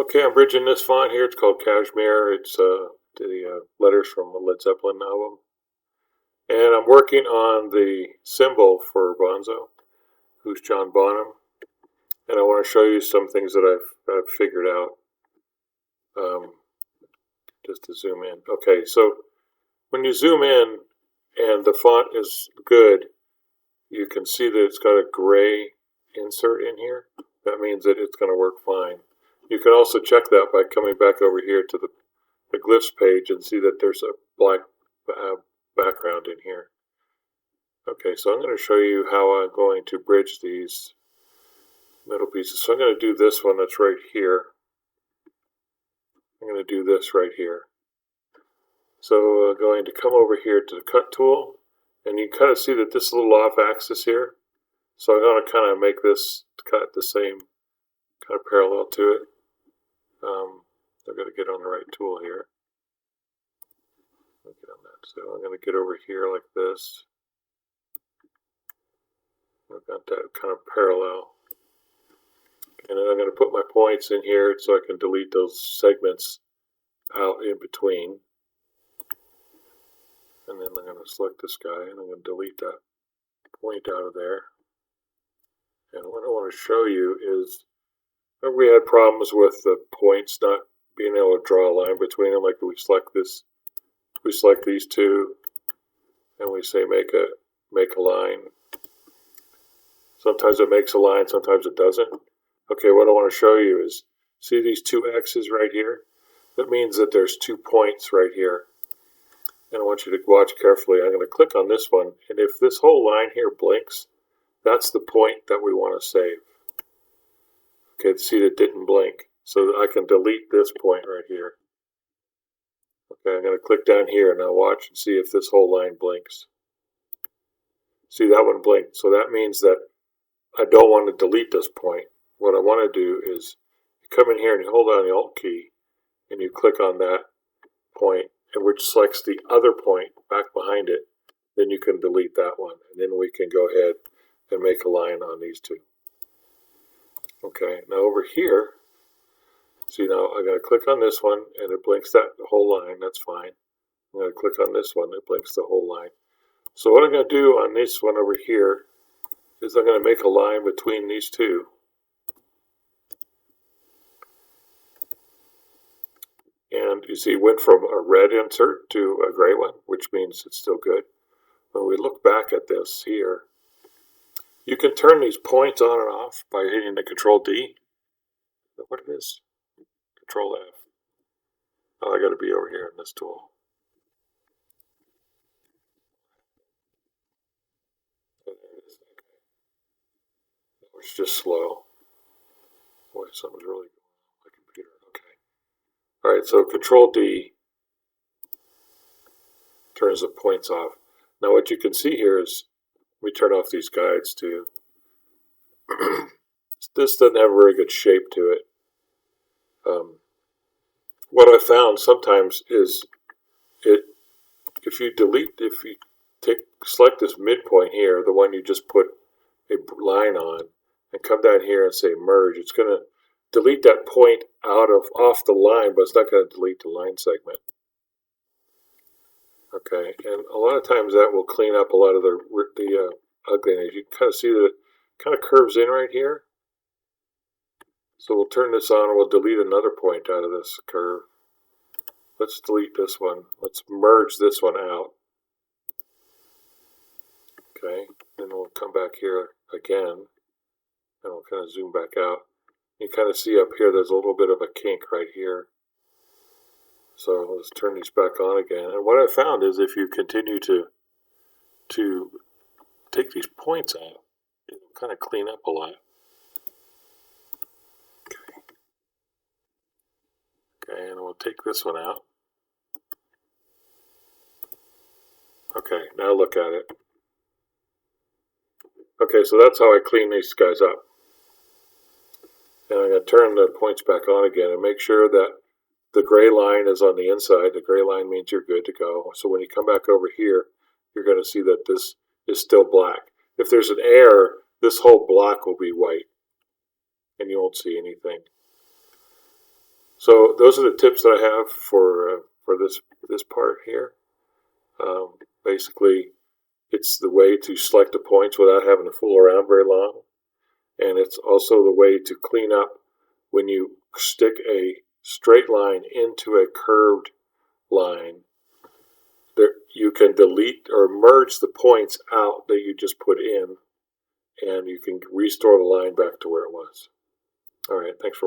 Okay, I'm bridging this font here. It's called Cashmere. It's the letters from the Led Zeppelin album. And I'm working on the symbol for Bonzo, who's John Bonham. And I want to show you some things that I've figured out. Just to zoom in. Okay, so when you zoom in and the font is good, you can see that it's got a gray insert in here. That means that it's going to work fine. You can also check that by coming back over here to the glyphs page and see that there's a black background in here. Okay, so I'm going to show you how I'm going to bridge these middle pieces. So I'm going to do this one that's right here. I'm going to do this right here. So I'm going to come over here to the cut tool, and you kind of see that this little off axis here. So I'm going to kind of make this cut the same kind of parallel to it. I've got to get on the right tool here. Get on that. So I'm going to get over here like this. I've got that kind of parallel. And then I'm going to put my points in here so I can delete those segments out in between. And then I'm going to select this guy and I'm going to delete that point out of there. And what I want to show you is that we had problems with the points not being able to draw a line between them. Like we select this, we select these two, and we say make a line. Sometimes it makes a line, sometimes it doesn't. Okay, what I want to show you is, see these two X's right here? That means that there's 2 points right here. And I want you to watch carefully. I'm going to click on this one, and if this whole line here blinks, that's the point that we want to save. Okay, see that it didn't blink. So I can delete this point right here. Okay, I'm going to click down here, and now watch and see if this whole line blinks. See, that one blinked. So that means that I don't want to delete this point. What I want to do is you come in here and you hold down the Alt key and you click on that point, and which selects the other point back behind it. Then you can delete that one, and then we can go ahead and make a line on these two. Okay, now over here, see, now I'm going to click on this one and it blinks that whole line. That's fine. I'm going to click on this one, it blinks the whole line. So what I'm going to do on this one over here is I'm going to make a line between these two. And you see, it went from a red insert to a gray one, which means it's still good. When we look back at this here, you can turn these points on and off by hitting the Control D. What it is? Control F. Oh, I got to be over here in this tool. Oh, there it is. Okay. That was just slow. Boy, something's really going on with my computer. Okay. All right, so Control D turns the points off. Now what you can see here is, we turn off these guides too. This doesn't have a very good shape to it. What I found sometimes is if you select this midpoint here, the one you just put a line on, and come down here and say merge, it's going to delete that point off the line, but it's not going to delete the line segment. Okay, and a lot of times that will clean up a lot of the ugliness. You can kind of see that it kind of curves in right here. So we'll turn this on and we'll delete another point out of this curve. Let's delete this one. Let's merge this one out. Okay, then we'll come back here again and we'll kind of zoom back out. You kind of see up here there's a little bit of a kink right here. So let's turn these back on again. And what I found is if you continue to take these points out, it'll kind of clean up a lot. Okay, and we'll take this one out. Okay, now look at it. Okay, so that's how I clean these guys up. And I'm going to turn the points back on again and make sure that the gray line is on the inside. The gray line means you're good to go. So when you come back over here, you're going to see that this is still black. If there's an error, this whole block will be white, and you won't see anything. So those are the tips that I have for this part here. Basically, it's the way to select the points without having to fool around very long. And it's also the way to clean up when you stick a straight line into a curved line. There, you can delete or merge the points out that you just put in, and you can restore the line back to where it was. All right, thanks for